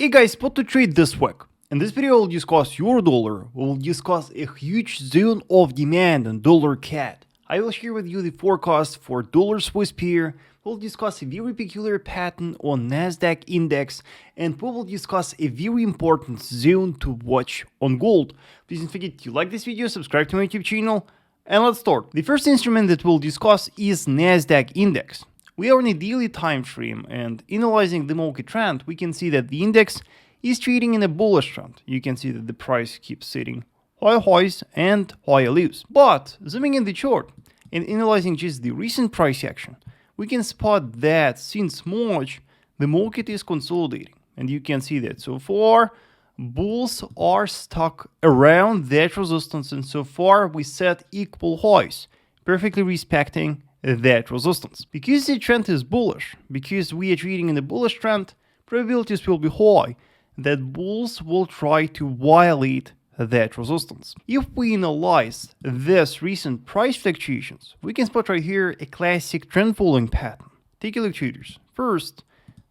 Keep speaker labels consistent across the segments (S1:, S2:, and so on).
S1: Hey guys, what to trade this week? In this video, we'll discuss EURUSD. We'll discuss a huge zone of demand on dollar CAD. I will share with you the forecast for dollar Swiss pair. We'll discuss a very peculiar pattern on NASDAQ index, and we will discuss a very important zone to watch on gold. Please don't forget to like this video, subscribe to my YouTube channel, and let's start. The first instrument that we'll discuss is NASDAQ index. We are on a daily time frame, and analyzing the market trend, we can see that the index is trading in a bullish trend. You can see that the price keeps setting higher highs and higher lows. But zooming in the chart and analyzing just the recent price action, we can spot that since March, the market is consolidating. And you can see that so far, bulls are stuck around that resistance, and so far we set equal highs, perfectly respecting that resistance. Because the trend is bullish, because we are trading in a bullish trend, probabilities will be high that bulls will try to violate that resistance. If we analyze this recent price fluctuations, we can spot right here a classic trend following pattern. Take a look, traders. First,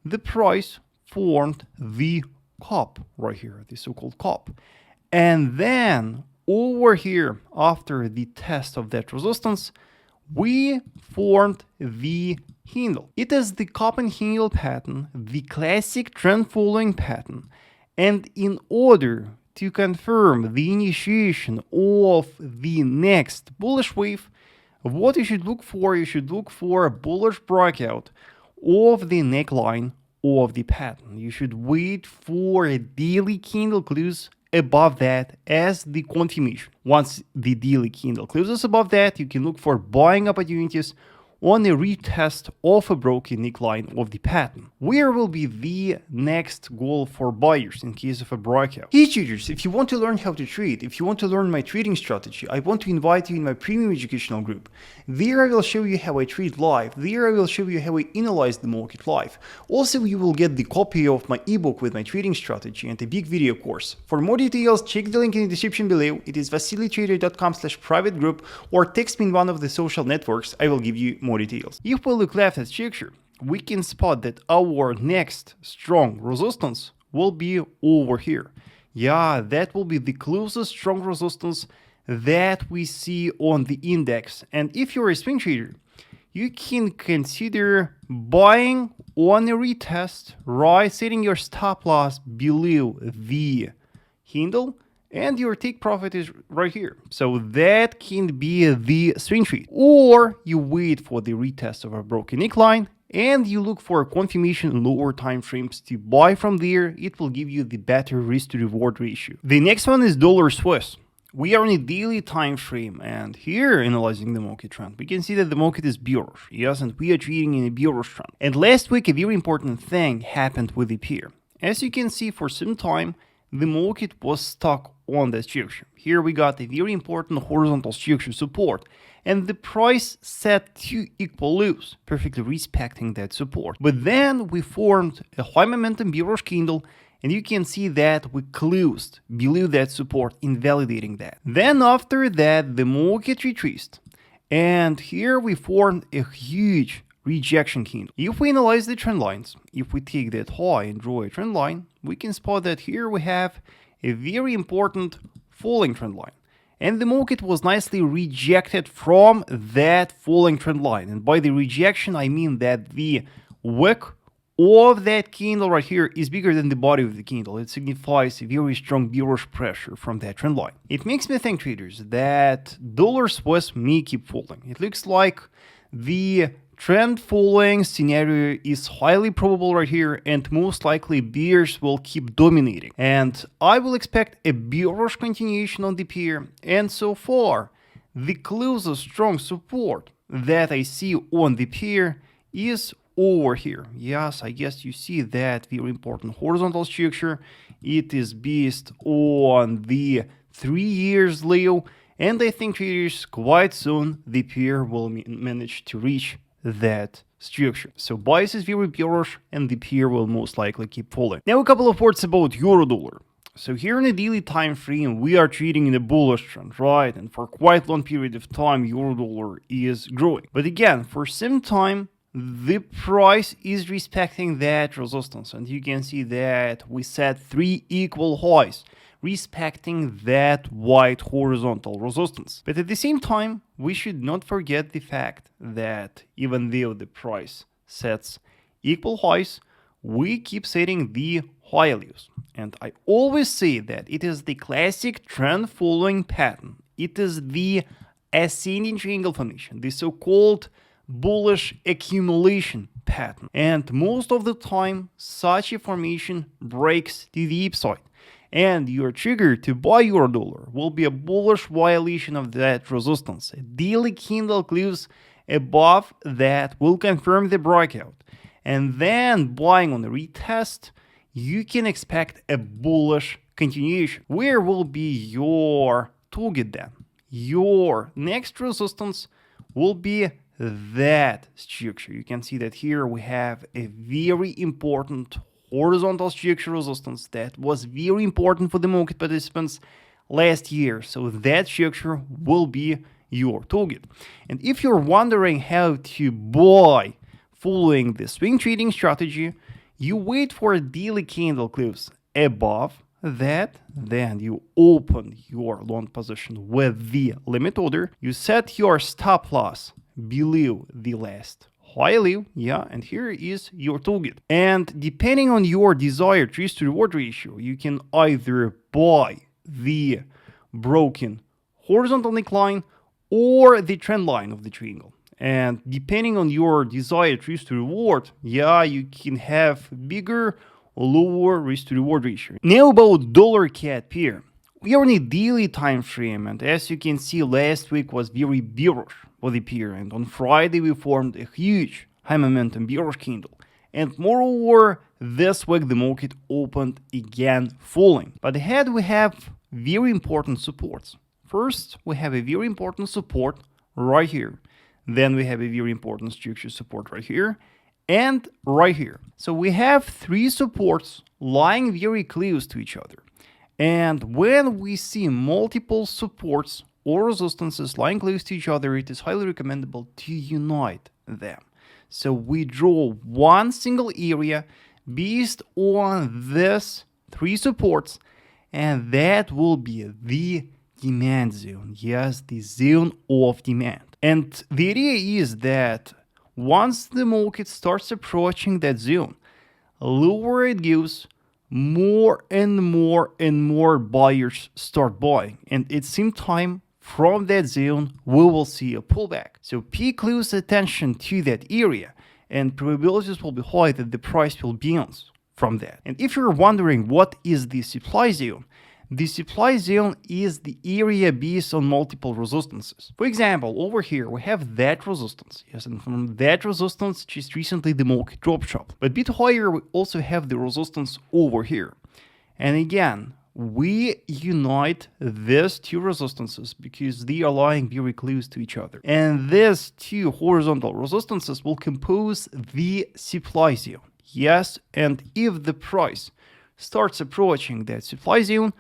S1: the price formed the cup right here, the so-called cup. And then over here, after the test of that resistance, we formed the handle. It is the cup and handle pattern, the classic trend following pattern. And in order to confirm the initiation of the next bullish wave, what you should look for a bullish breakout of the neckline of the pattern. You should wait for a daily candle close above that as the confirmation. Once the daily candle closes above that, you can look for buying opportunities on a retest of a broken neckline of the pattern. Where will be the next goal for buyers in case of a breakout? Hey traders, if you want to learn how to trade, if you want to learn my trading strategy, I want to invite you in my premium educational group. There I will show you how I trade live. There I will show you how I analyze the market live. Also, you will get the copy of my ebook with my trading strategy and a big video course. For more details, check the link in the description below. It is vasilytrader.com/private group, or text me in one of the social networks. I will give you more details. If we look left at structure, we can spot that our next strong resistance will be over here. Yeah, that will be the closest strong resistance that we see on the index. And if you're a swing trader, you can consider buying on a retest, right? Setting your stop loss below the handle, and your take profit is right here. So that can be the swing trade. Or you wait for the retest of a broken neckline and you look for a confirmation in lower time frames to buy from there. It will give you the better risk to reward ratio. The next one is dollar Swiss. We are on a daily time frame, and here analyzing the market trend, we can see that the market is bearish. Yes, and we are trading in a bearish trend. And last week, a very important thing happened with the pair. As you can see, for some time, the market was stuck on that structure. Here we got a very important horizontal structure support, and the price set two equal lows, perfectly respecting that support. But then we formed a high momentum bearish candle, and you can see that we closed below that support, invalidating that. Then after that, the market retraced, and here we formed a huge rejection candle. If we analyze the trend lines, if we take that high and draw a trend line, we can spot that here we have a very important falling trend line. And the market was nicely rejected from that falling trend line. And by the rejection, I mean that the wick of that candle right here is bigger than the body of the candle. It signifies a very strong bearish pressure from that trend line. It makes me think, traders, that dollar Swiss may keep falling. It looks like the trend following scenario is highly probable right here, and most likely bears will keep dominating. And I will expect a bearish continuation on the pair. And so far, the closest strong support that I see on the pair is over here. Yes, I guess you see that very important horizontal structure. It is based on the 3 years low, and I think traders quite soon the pair will manage to reach that structure. So bias is very bearish, and the pair will most likely keep falling. Now a couple of words about EURUSD. So here in a daily time frame, we are trading in a bullish trend, right? And for quite long period of time, EURUSD is growing. But again, for some time, the price is respecting that resistance, and you can see that we set 3 equal highs respecting that white horizontal resistance. But at the same time, we should not forget the fact that even though the price sets equal highs, we keep setting the high lows. And I always say that it is the classic trend following pattern. It is the ascending triangle formation, the so-called bullish accumulation pattern. And most of the time, such a formation breaks to the upside, and your trigger to buy your dollar will be a bullish violation of that resistance. A daily candle close above that will confirm the breakout, and then buying on the retest, you can expect a bullish continuation. Where will be your target then? Your next resistance will be that structure. You can see that here we have a very important horizontal structure resistance that was very important for the market participants last year. So that structure will be your target. And if you're wondering how to buy following the swing trading strategy, you wait for a daily candle close above that, then you open your long position with the limit order, you set your stop loss below the last high low, and here is your target. And depending on your desired risk to reward ratio, you can either buy the broken horizontal neckline or the trend line of the triangle. And depending on your desired risk to reward, you can have bigger or lower risk to reward ratio. Now about dollar CAD pair. We are on a daily time frame, and as you can see, last week was very bearish for the pair, and on Friday we formed a huge high momentum bearish candle. And moreover, this week the market opened again falling. But ahead we have very important supports. First, we have a very important support right here. Then we have a very important structure support right here and right here. So we have 3 supports lying very close to each other. And when we see multiple supports or resistances lying close to each other, it is highly recommendable to unite them. So we draw one single area based on this 3 supports, and that will be the demand zone. Yes, the zone of demand. And the idea is that once the market starts approaching that zone, lower it goes, more and more buyers start buying, and at the same time from that zone we will see a pullback. So pay close attention to that area, and probabilities will be high that the price will bounce from that. And if you're wondering what is the supply zone, the supply zone is the area based on multiple resistances. For example, over here we have that resistance. Yes, and from that resistance, just recently the market dropped sharp. But a bit higher, we also have the resistance over here. And again, we unite these 2 resistances because they are lying very close to each other. And these 2 horizontal resistances will compose the supply zone. Yes, and if the price starts approaching that supply zone,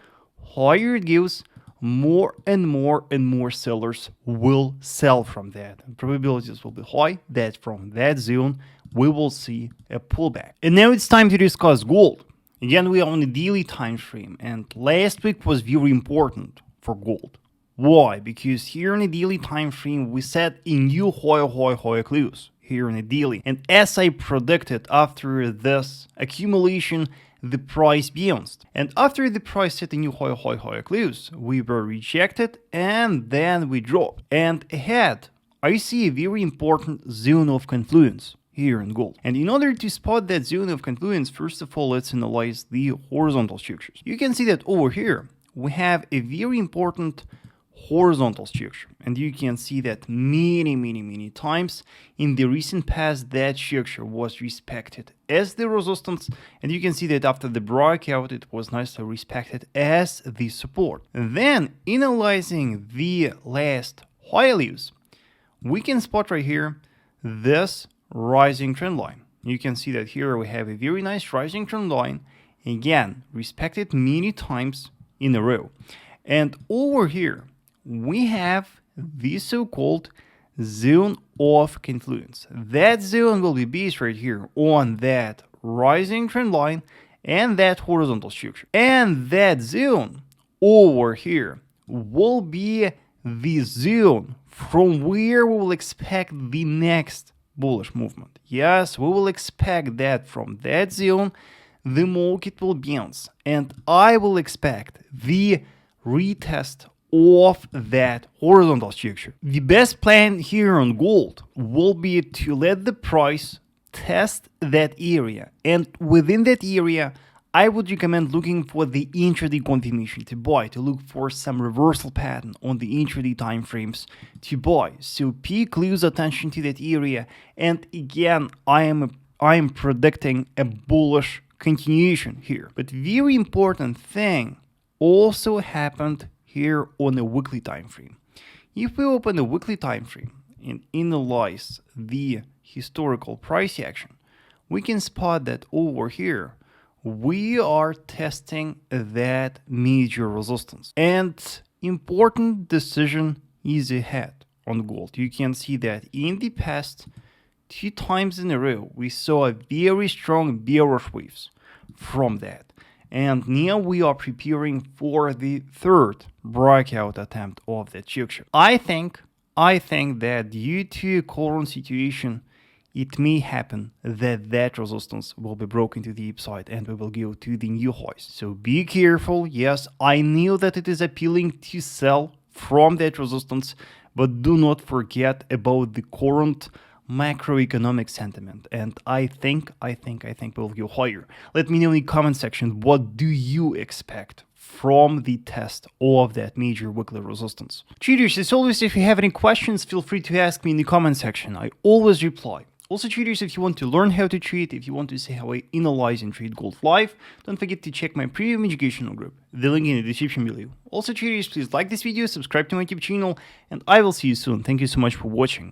S1: higher it goes, more and more sellers will sell from that. And probabilities will be high that from that zone we will see a pullback. And now it's time to discuss gold. Again, we are on a daily time frame, and last week was very important for gold. Why? Because here on a daily time frame we set a new higher close here on a daily. And as I predicted, after this accumulation, the price bounced. And after the price set a new higher close, we were rejected and then we dropped. And ahead, I see a very important zone of confluence here in gold. And in order to spot that zone of confluence, first of all, let's analyze the horizontal structures. You can see that over here, we have a very important horizontal structure, and you can see that many times in the recent past that structure was respected as the resistance, and you can see that after the breakout it was nicely respected as the support. And then analyzing the last high lows, we can spot right here this rising trend line. You can see that here we have a very nice rising trend line, again respected many times in a row. And over here we have the so-called zone of confluence. That zone will be based right here on that rising trend line and that horizontal structure. And that zone over here will be the zone from where we will expect the next bullish movement. Yes, we will expect that from that zone the market will bounce, and I will expect the retest of that horizontal structure. The best plan here on gold will be to let the price test that area, and within that area I would recommend looking for the intraday confirmation to buy, to look for some reversal pattern on the intraday time frames to buy. So pay close attention to that area, and again I am predicting a bullish continuation here. But very important thing also happened here on the weekly time frame. If we open the weekly time frame and analyze the historical price action, we can spot that over here we are testing that major resistance, and important decision is ahead on gold. You can see that in the past 2 times in a row we saw a very strong bearish waves from that, and now we are preparing for the third breakout attempt of that structure. I think that due to current situation, it may happen that that resistance will be broken to the upside and we will go to the new highs. So be careful. Yes, I know that it is appealing to sell from that resistance, but do not forget about the current macroeconomic sentiment, and I think we'll go higher. Let me know in the comment section, what do you expect from the test of that major weekly resistance? Traders, as always, if you have any questions, feel free to ask me in the comment section. I always reply. Also, traders, if you want to learn how to trade, if you want to see how I analyze and trade gold live, don't forget to check my premium educational group, the link in the description below. Also, traders, please like this video, subscribe to my YouTube channel, and I will see you soon. Thank you so much for watching.